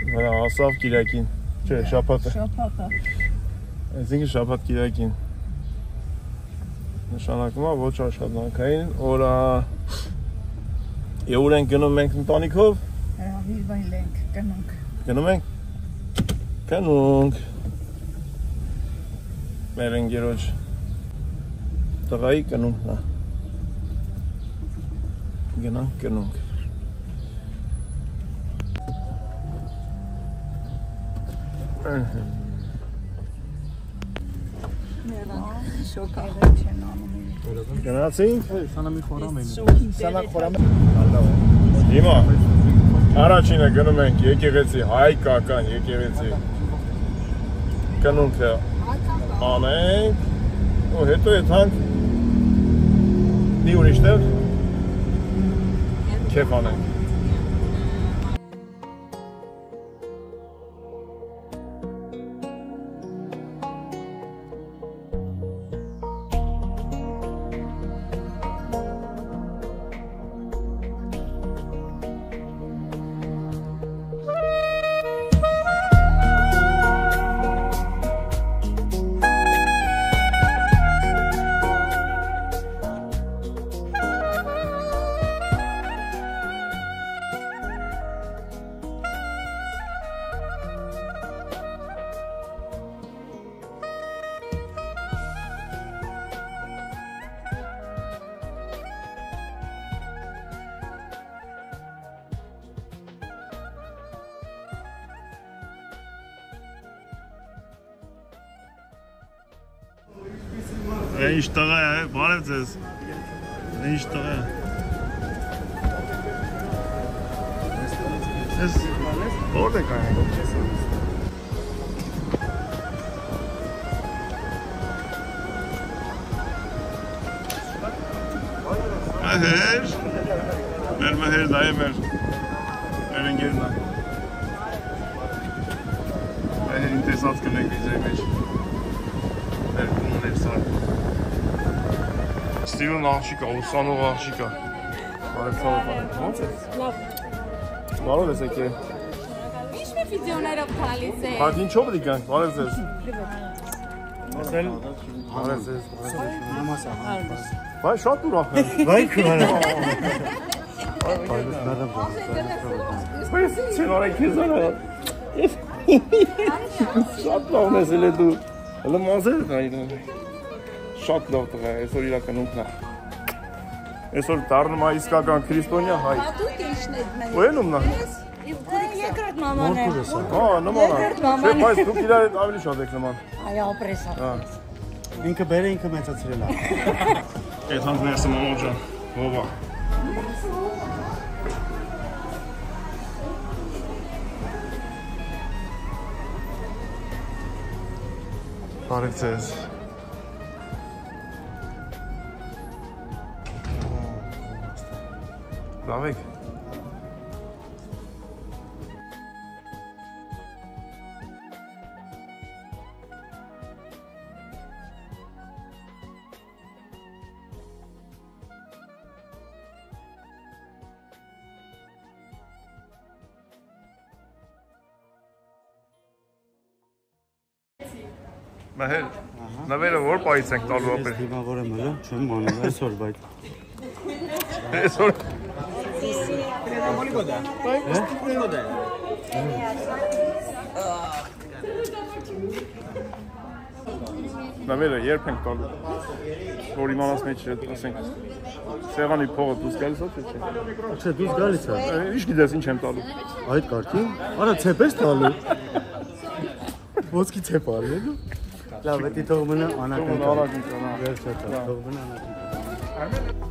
Voilà, ասավ Կիրակին։ Չէ, շաբաթը։ Շաբաթը։ Այսինքն շաբաթ Կիրակին։ Նշանակում է ոչ աշխատանքային օրա։ Եվ ուր ենք գնում մենք ընտանիքով։ Հիրվայլ ենք, գնանք։ Գնում ենք։ Գնանք։ Մեր ընկերոջ տղայի կնունքն է։ Գնանք։ Շոկարը չեն անում։ Գնացինք։ Սանա մի խորամ են։ Սանա խորամ։ Հիմա առաջինը գնում ենք եկեղեցի, հայկական եկեղեցի։ Կնունքը անենք ու հետո եթանք մի ուրիշ տեղ քեֆ անենք։ Ինչ տղա է, բարև ձեզ։ Ինչ տղա է։ Ես որտե կանենք։ Մեր դա է մեր ընկերն է։ Այհերին տեսած կնենք վիզայի մեջ։ Մեր գումն էր սար։ Ստիվն աղջիկա, ուսանող աղջիկա։ Բարև ոնց ես։ Լավ։ Բարով ես եկել։ Ինչ մի վիդեոներով գալիս է։ Հա ինչով դիկանք, բարև ձեզ։ Բարև ձեզ։ Վայ շատ ուրախ եմ։ Վայ քուր։ Բայց ինչ արեք քեզ արա։ Շատ լավն ես էլ դու։ Հələ մազերը դայրում։ Շատ լավ տղա է, այսօր իր կնունքն է։ Այսօր դառնում է իսկական քրիստոնյա հայ։ Դուք ինչն եք մենք։ Ո՞յնում նա։ Երկրորդ մաման է։ Հա, նման է։ Չէ, բայց դուք իրար հետ ավելի շատ եք նման։ Այո, ապրեսա։ Հա։ Ինքը բերը ինքը մեծացրել է։ Այդքան ներսը մամա ջան։ Ովա։ Բարև ձեզ։ Լավ եք։ Մահեր, նվերը որ պայից ենք տալու ապեր։ Դիմավոր եմ հələ, չեմ անում այսօր, բայց Այսօր նվերը երբ ենք տալու։ Որ իմանաս մեջ ասենք սեղանի փողը դուս գալիս է չէ։ չէ, դուս գալիս է։ Ինչ գիտես ինչ եմ տալու։ Այդ կարգին։ Արա ցեպ ես տալու։ Ոսկի ցեպ արելու։ Լավ, դա թող մնա անակնկալ։ Վերջը թող մնա անակնկալ։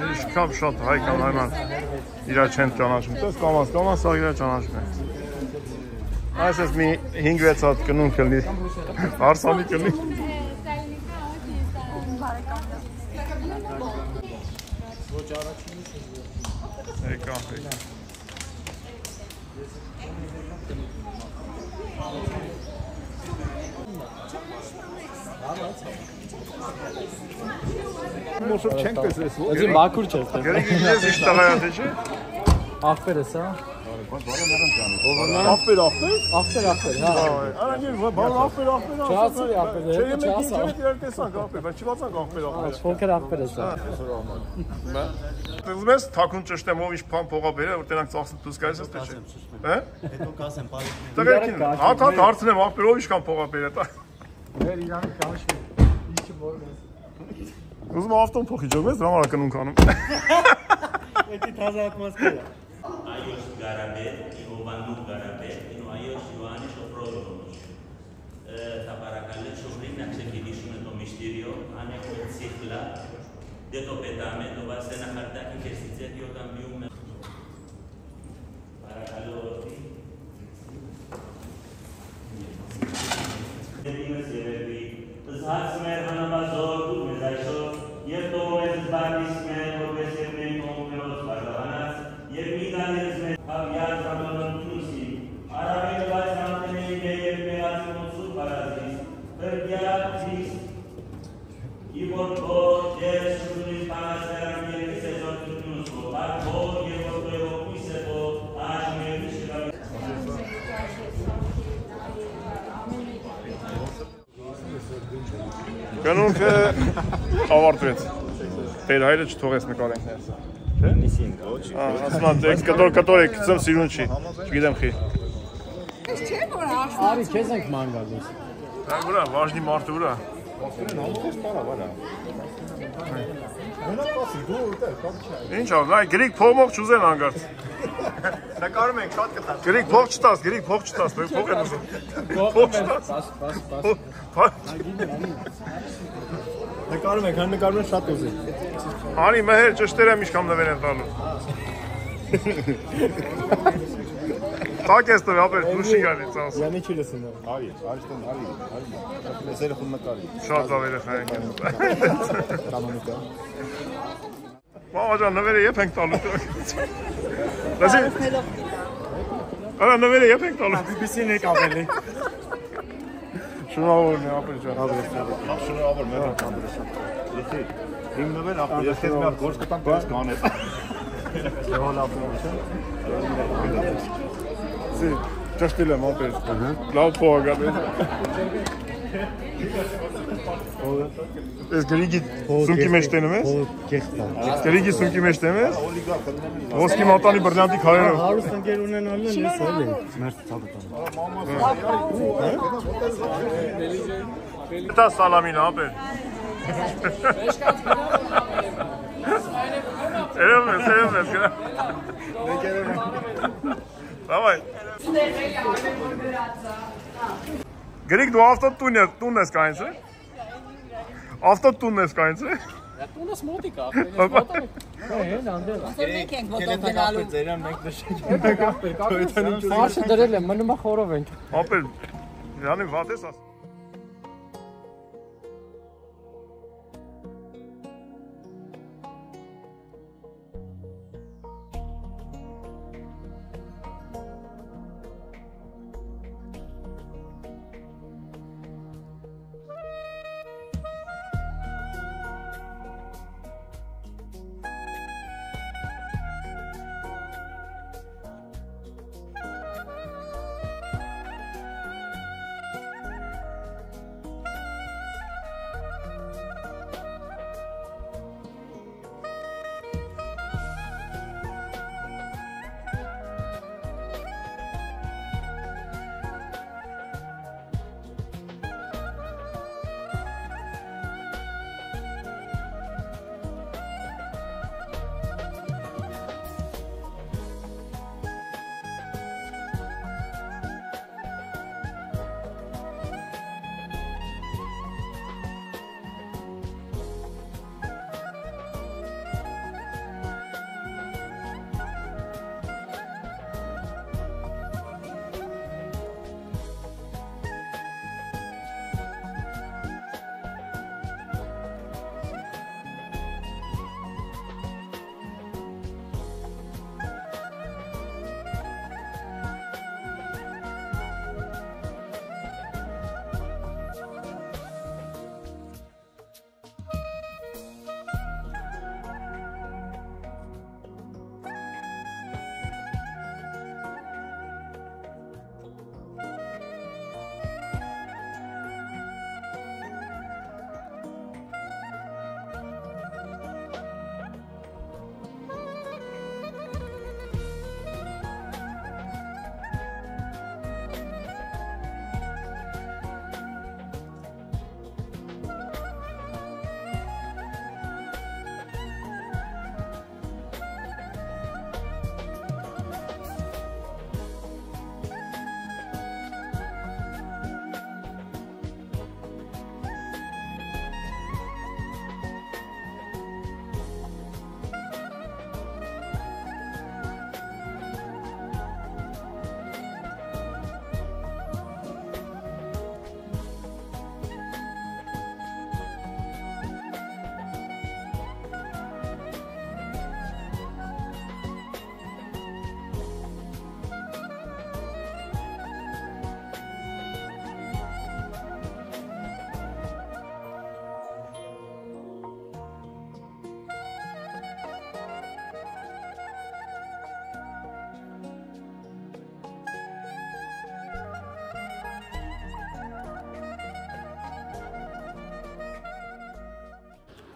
Ինչքան շատ հայկան այնան իրար չեն ճանաչում։ Տես կամաս սա իրար ճանաչում են։ Այսպես մի 5-6 հատ կնունք կլնի, հարսանի կլնի։ Եկա։ Մոշով չենք տեսես։ Ezi մաքուր չէ։ Գերեգի գիտես ինչ տղայա թե չէ։ Ախպերս հա։ Ախպեր։ Ախպեր, հա։ Արանջի բան ախպեր։ Չասի ախպեր, չասա։ Չէ, տեսանք ախպեր, բայց չվացանք ախպեր։ Փոքր ախպերս հա։ Ուզում ես թաքուն ճշտեմ ով ինչ բան փողա բերել, որ տենանք ծախսել դուս գալիս ես թե չէ։ Հա։ Հետո կասեմ, բարի։ Տղերքին, հա հարցնեմ ախպեր ով ինչքան փողա բերել տա։ Մեր իրանը կանչի։ Ինչի որ։ Ուզում ավտոն փոխի ջոգ ես, դրա համար կնունք անում։ Էդի թազա ատմոսֆերա։ Այոս Գարաբետ, Իովանու Գարաբետ, այոս Իոաննի Շոպրոդոմոչ։ Թապարակալը շոպրին նախշեկիլիշուն է տոմիշտիրիո, անեկոյ ցիխլա, դետո պետամե, դովասենա հարտակի կեսիցետ յոտան բիում է։ Պարակալը որդի։ Դերիմս երևի, զհաց մեր հանամազոր դուր մեզ այսօր, և տողով ես զբարնիս մեր, որպես և մենք կոնգրոս բաժավանած, և մի դանիրս մեր հավյար ծանդոնոտնուսի, արավին բաց համտնեի դե և մեղացի մոնսուր բարազիս, բրգյար ծիստ, իվոր փոր, ես շուտունից պանասերան երկի սեզոր տուտնուս հո, բար փոր և որդոյ հոկույս է հո, աշմ և միշկավի։ Կնունքը ավարտվեց։ Տեր հայրը չթողեց նկարենք ներսը։ Նիսին ոչ։ Ասում եմ, կտոր եք, ծեմ սիրուն չի, չգիտեմ խի։ Արի, քեզ ենք ման գալիս։ Դա ուրա, վաժնի մարդը ուրա։ Ինչ ավ, նայ, գրիք փողմող չուզեն անգարդ։ Նկարում ենք, շատ կտած։ Գրիք փող չտաս, փող են ուզում։ Փող չտաս։ Նկարում ենք, հան նկարում են շատ ուզի։ Անի մհեր ճշտերը միշկամ նվեր են տալու։ Տակ ես տվի, ապեր, դուշի գալից ասում։ Յանի չի լսում։ Արի, արիշտեն, արի։ Լեսերը խուն նկարի։ Շատ լավ երեխա ենք։ Կանոնիկա։ Մամա ջան, նվերը եփ ենք տալու։ Լսի։ Արա նվերը եփ ենք տալու։ BBC-ն եք ավելի։ Շնորհավոր եմ, ապեր ջան։ Լավ շնորհավոր մեր կամերա շատ։ Եկի։ Իմ նվեր ապա ես քեզ մի հատ գործ կտամ, դες կանես։ Լավ չէ։ Սի, ճշտել եմ ապեր։ Լավ փող գալու։ Ես գրիգի սունկի մեջ տենում ես։ Գրիգի սունկի մեջ տենում ես։ Ոսկի մատանի բրլյանտի քարերով։ Հարուստ ընկեր ունենալն ես էլ ենք։ Մերթ ցավը տան։ Դա սալամին ապեր։ Երևում ես գրա։ Давай. Գրիգ դու ավտոտուն ես կանից է։ Ավտոտուն ես կանից է։ Տունս մոտիկ ա, հեն անդեր։ Մենք ենք ոտով գնալու։ Ձերան մենք նշենք։ Արշը դրել եմ, մնում է խորով ենք։ Ապեր, յանի վատ ես ասում։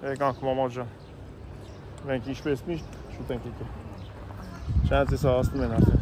Եկանք մամա ջան։ Մենք ինչպես միշտ շուտ ենք եկել։ Շանց էս հասնում են արդեն։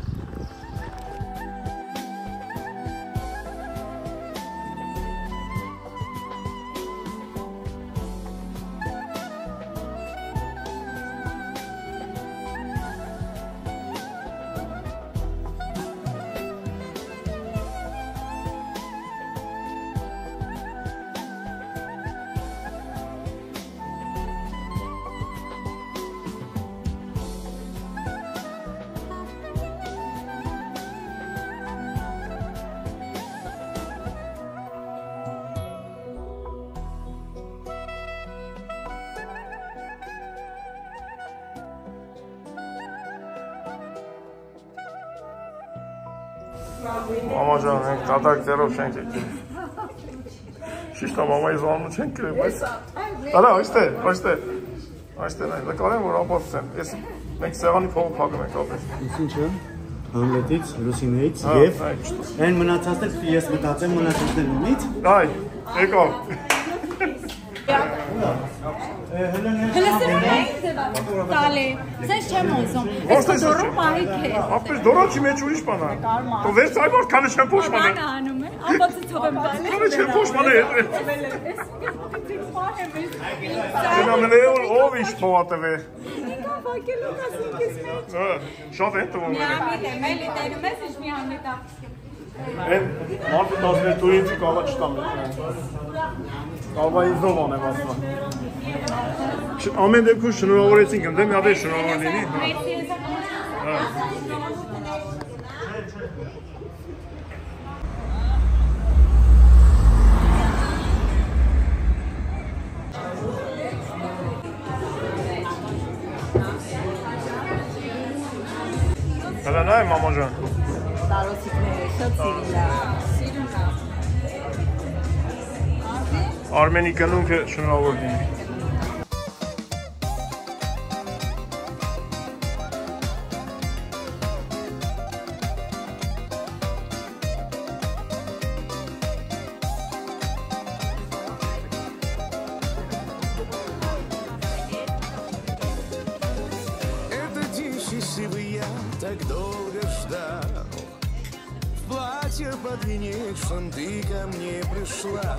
Մամա ջան, մենք կատակ դերով չենք եկել։ Շիշտա մամայի զանունը չենք կրել, բայց… Ալա, այստեղ նայ, կարեմ որ ապացուցեմ, ես մենք սեղանի փողը փակում ենք ապես։ Ինչը, Համլետից, Լուսինեից և այն մնացածներ ես մտածեմ մնացածներ ունից։ Այ, եկավ։ Հլսրում էին տալի, սենց չեմ ոզում, ես դորում պահիք է։ Ապես դորոչի մեջ ուրիշ բանա։ Տո վերց այ որ քանը չեմ փոշմանը։ Բանը անում է, ամբացիցով եմ տալի։ Քանը չեմ փոշմանը հետ։ Դենամները ով իշ փողատվե։ Ինքա վակելու կասինքիս մեջ։ Շատ են տվում։ Միամիտ եմ, էլի տերում ես, ինչ մի համիտ աղսկեմ։ Են մարդը տասներ դու ինձի կավա չտամ կավա ինձով անեմ ասման ամեն դեպքում շնորհավորեցինք ընդ մի հատ է շնորհավոր լինի Հələ նայ մամա ջան Տարոցիկները շատ սիրուն է։ Արմենի կնունքը շնորհավոր լինի Этот день счастливый я так долго ждал. В платье подвенечном ты ко мне пришла.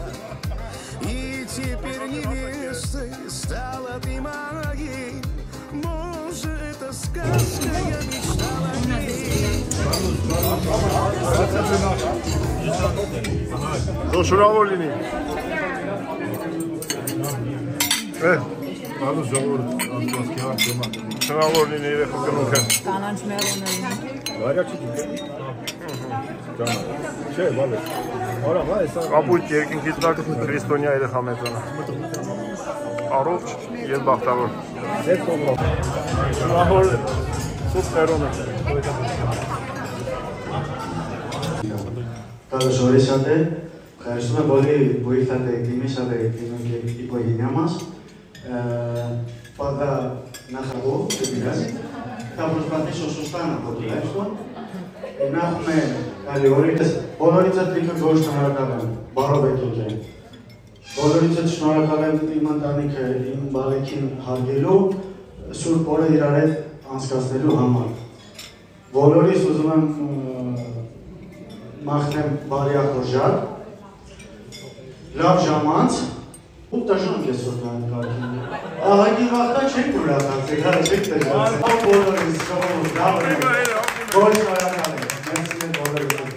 И теперь невестой стала ты моей. Может, это сказка, я мечтала о ней. Դու շնորհավոր լինի Ալու ժողովուրդ ասվածքի հարցում շնորհավոր լինի երեխա կնունքը Կանանչ մերոն է։ Վարյա չի դուք Չէ, բալը Արա, վայ, սա Կապույտ երկինքից տակ քրիստոնյա երեխա մեծանա Առողջ և բախտավոր Ձեր կողմով Շնորհավոր սուտ մերոնը Καλό ορίσατε. Ευχαριστούμε πολύ που ήρθατε και τιμήσατε την οικογένειά μας. Πάντα να χαρώ, δεν πειράζει. Θα προσπαθήσω σωστά να πω τουλάχιστον. Να έχουμε καλή όρεξη. Բոլորիցդ լիքը գորշ շնորհակալ եմ, բարովեքել ջան։ Բոլորիցդ շնորհակալ եմ իմ ընտանիքը, իմ բարեկին հարգելու, սուրբ օրը իրար հետ անցկացնելու համար։ Բոլորիս ուզում եմ մաղթեմ բարյախորժակ, լավ ժամանց, 8 ժամ կեսօր կան կարգին։ Ահագի վաղտա չենք ուրախացեք, հա չեք տեժան։ Բոլորիս շողով լավ է, գոչ շարակալ է, մենցի է բոլորիս։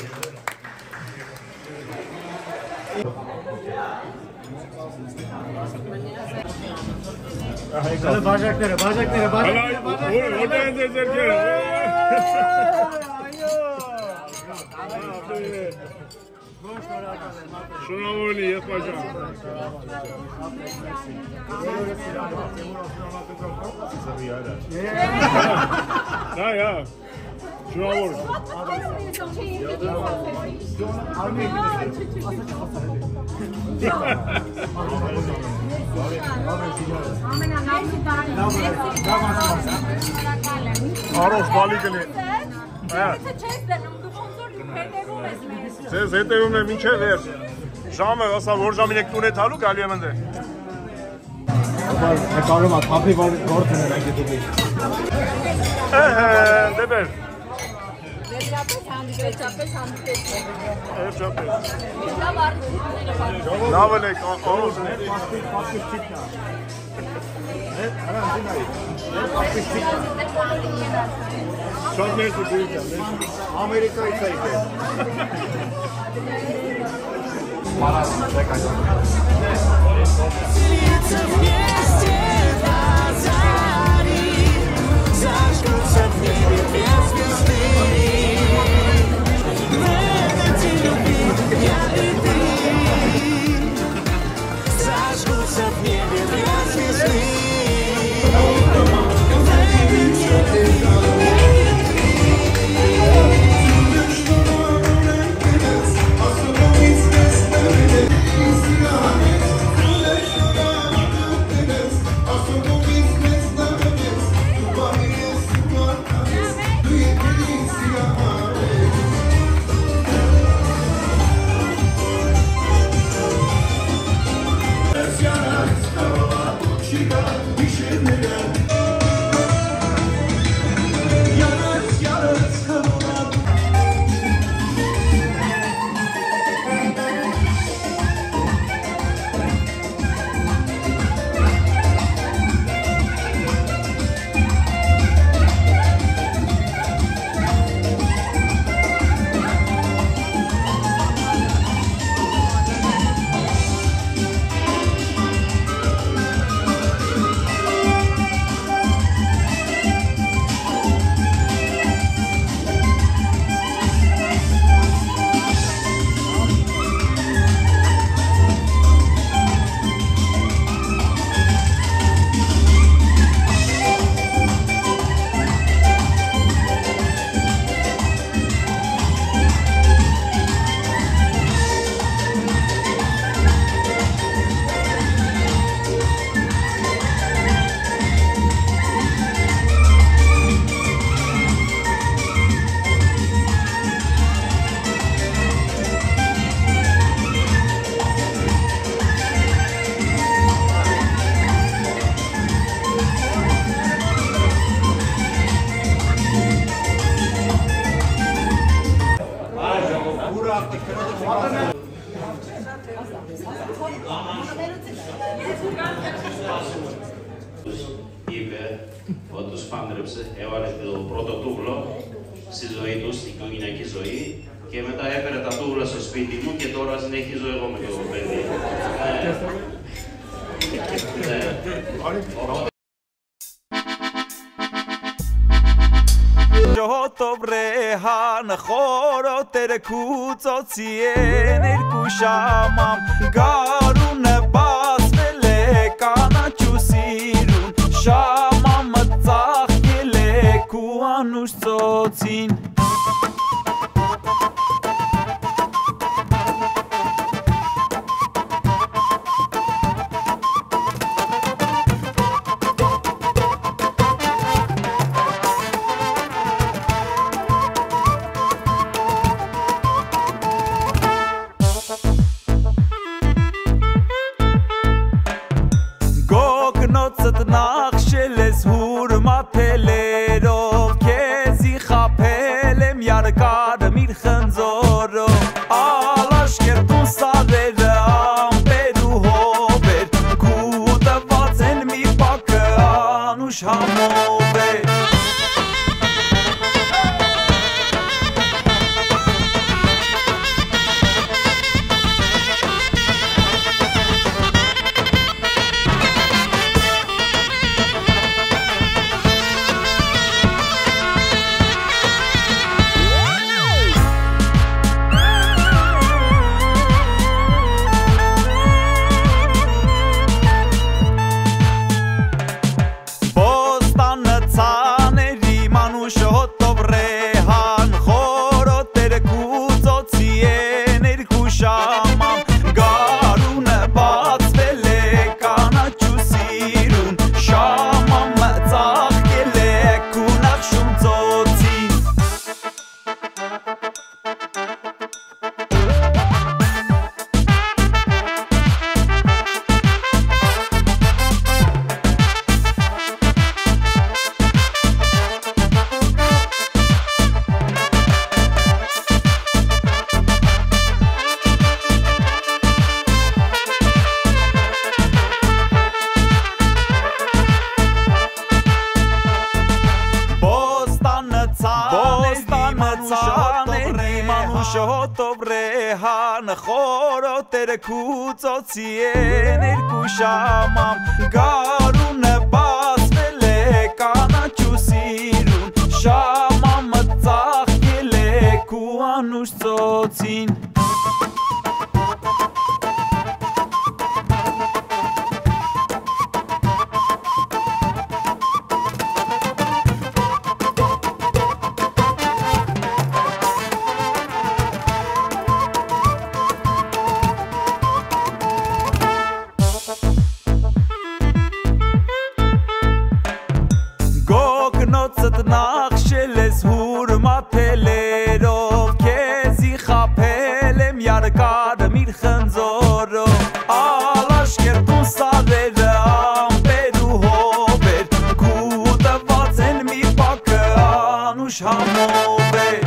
Բաժակները Շնորհավոր լինի, ես բաժան Նայ, հա Շնորհավոր Առողջ բալի կլի Ձեզ հետևում եմ ինչև էր Ժամը ասա որ ժամին եք տուն է թալու գալի եմ ընդ Նկարում է թափի գործ ունենք դուք։ Դեպեր։ Վերջապես հանդիպեցինք։ Վերջապես։ Լավ արդյունքները բարձր։ Լավ եք, օրոս։ Շատ մերսի դուրս Ամերիկայից եկել։ Слиться вместе до зари, зажгутся в небе две звезды. В этот день любви я и ты, зажгутся в небе две звезды. В этот день любви я и ты. Είπε ότι τους πάντρεψε, έβαλε το πρώτο τούβλο στη ζωή του, στην οικογενειακή ζωή και μετά έφερε τα τούβλα στο σπίτι μου και τώρα συνεχίζω εγώ με το παιδί. Ժողովրդան խորոտերը քուցոցին երկու շամամ գարունը բացվել է կանաչու սիրուն շամամը ծաղկել է քու անուշ ծոցին Գոգնոցդ նախշել ես հուր մաթելերով քեզի խապել Shoto brehan khoro tere kuzotsien irkushamam garun bas vele kana chusirun shamam tsakhile kuanush tsotsin Nach Schilles Hurmatelero Kezi Chapelem Yarkar Mirchanzoro Alash Kertun Sadere Amperu Hober Kuda Vatsen Mi Pake Anush Hamober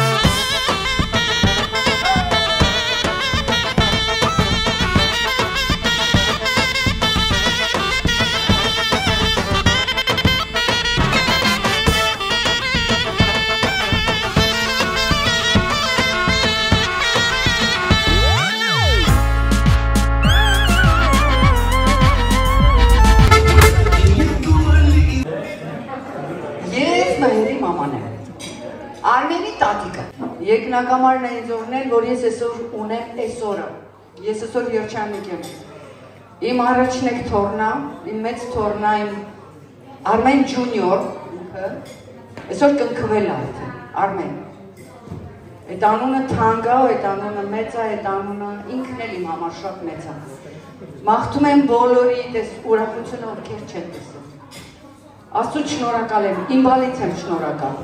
Արմենի տատիկը երկնակամարն է ինձ օրնել, որ ես այսօր ունեմ այսօրը, ես այսօր երջանիկ եմ, իմ առաջնեկ թորնա, իմ մեծ թորնա, իմ Արմեն ջունիոր, այսօր կնքվել է Արմեն, այդ անունը թանկ է, այդ անունը մեծ է, այդ անունը ինքն էլ իմ համար շատ մեծ է, մաղթում եմ բոլորի ուրախությունը ովքեր չեն տեսել, Աստծուց շնորհակալ եմ, իմ բալից եմ շնորհակալ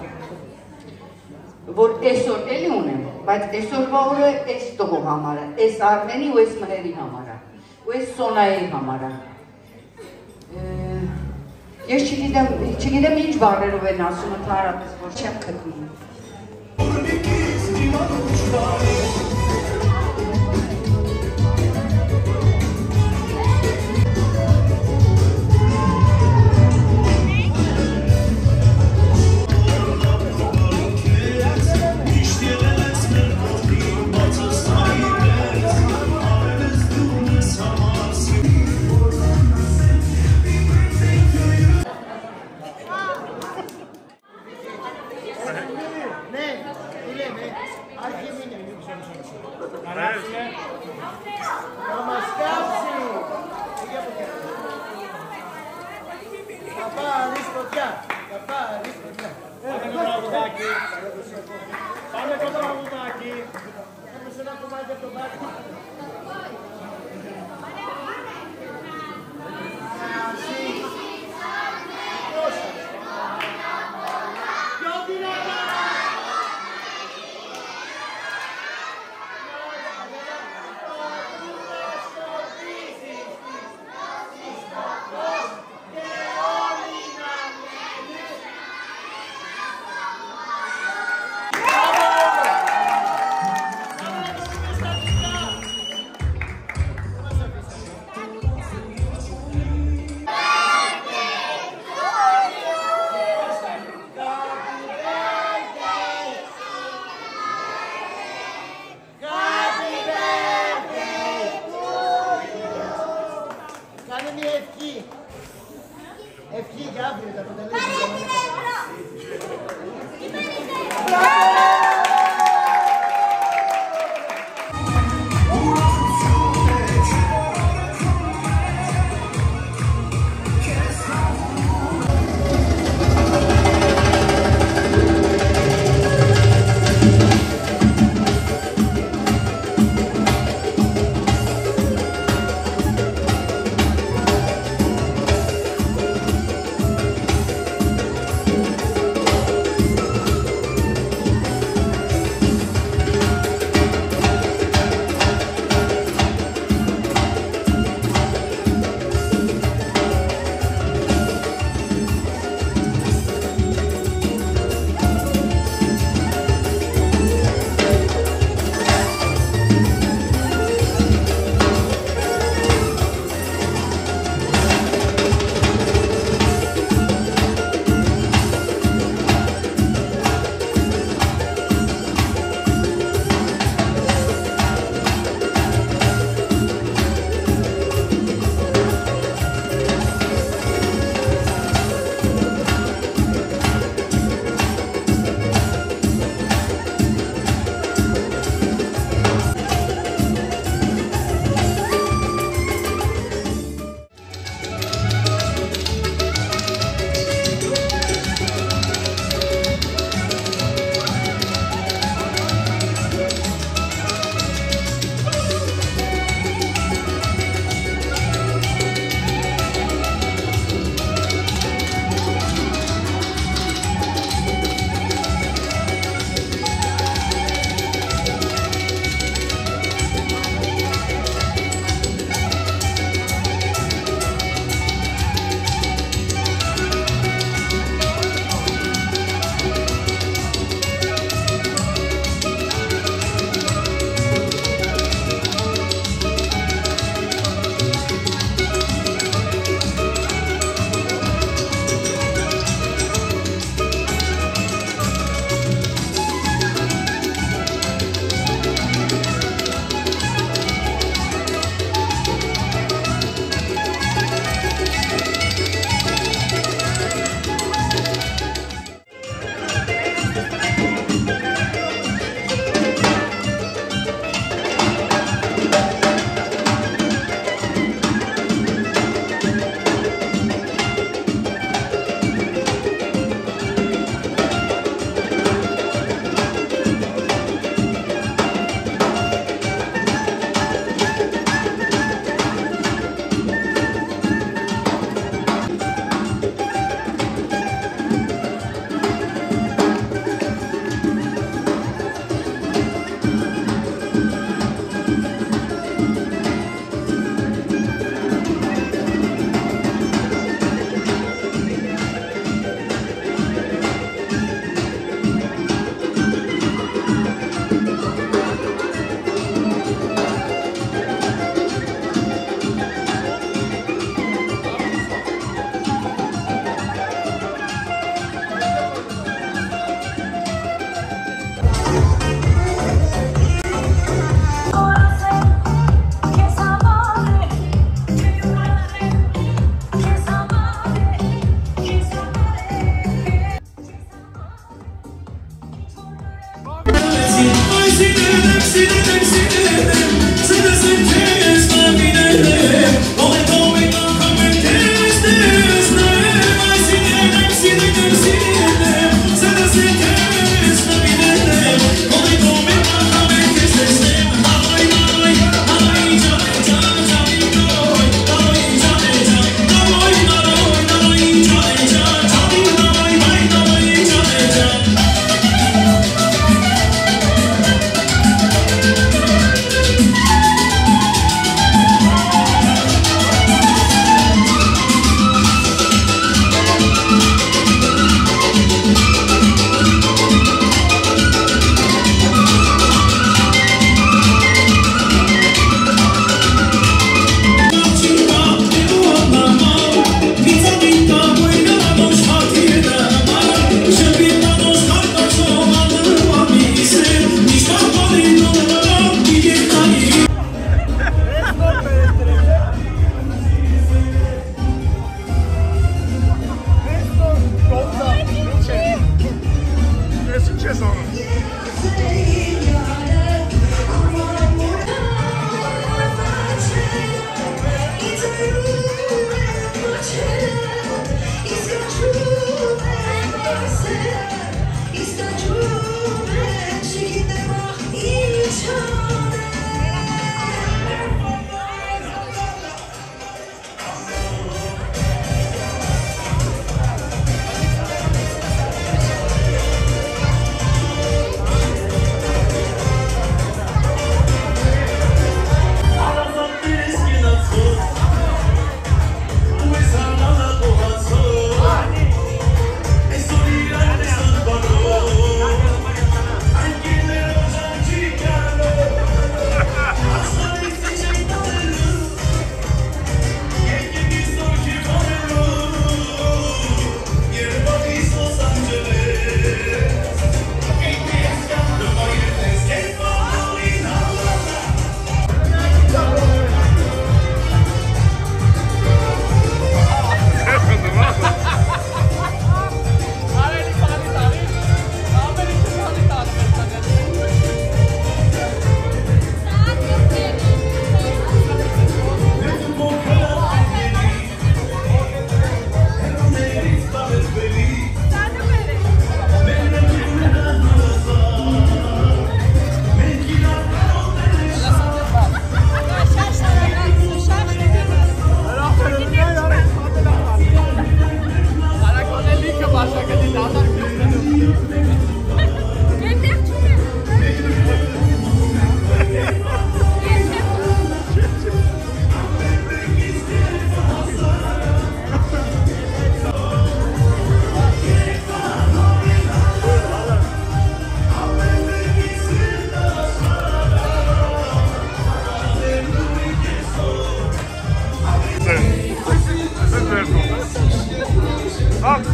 որ այսօր էլի ունեմ, բայց այսօրվա օրը այս տղու համար է, այս Արմենի ու այս Մհերի համար է, ու այս Սոնայի համար է։ Ես չգիտեմ ինչ բառերով են ասում ընդհանրապես, որ չեմ գտնում։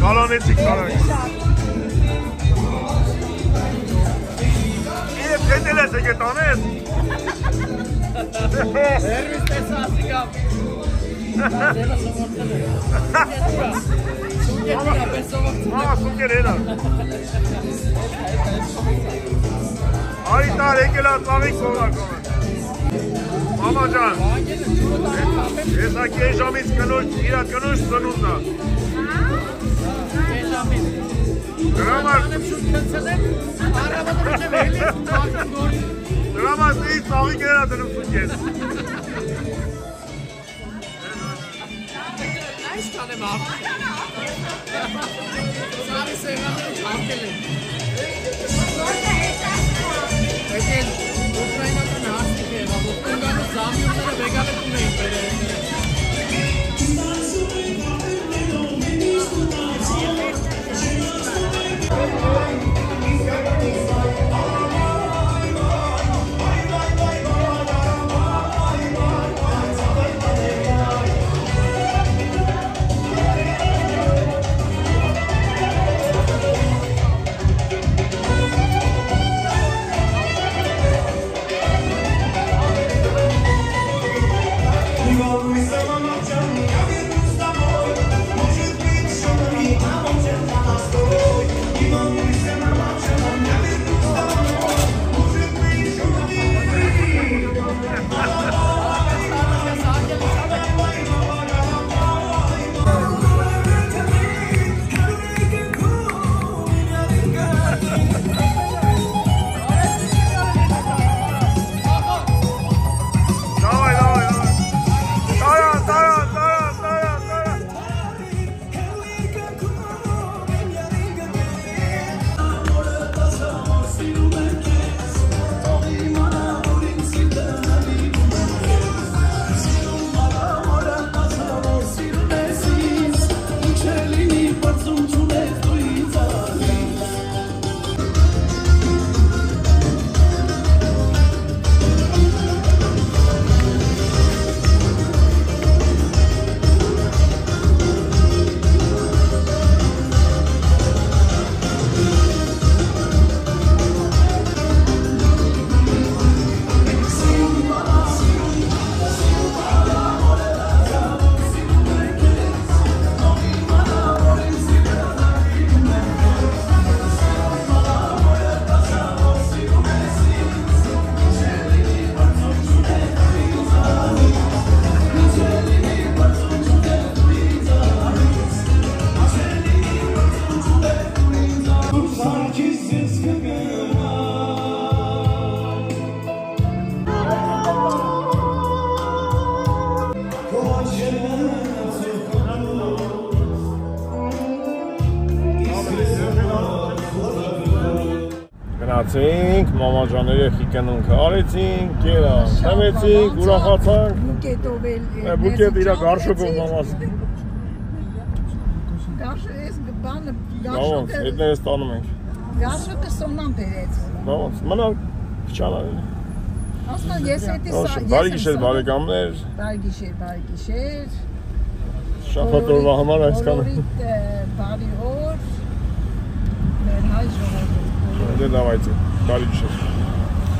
Kalonetzik talán. ¿Qué le hace que tomes? Vamos, su querida. Ahorita hay que la saben cobrar. Mamacan. Esa que yo mis canush, mira canush sonunda. Dramaz. Dramaz değil, sağı gelen adını tutacağız. Nice tane bak. Sarı sevmem arkeli. Peki, Ukrayna'da ne yaptık ya? Ukrayna'da zam yoksa vegan etmeyin böyle. Գնացինք, մամաջան երեխի կնունքը արեցինք, կերան, թեմեցինք, ուրախացանք։ Բուկետով էլ։ Բուկետ իրա գարշոկով մամաս։ Բավոնց, հետներս տանում ենք։ Գարշոկը սոնան բերեց։ Բավոնց, մնալ քչանալ։ Ասնա ես հետի բարի գիշեր բարեկամներ։ Բարի գիշեր։ Շաբաթ օրվա համար այսքան։ Բարի օր։ Մեր հայ ժողովուրդ։ Դե դավայցի, բարի գիշեր։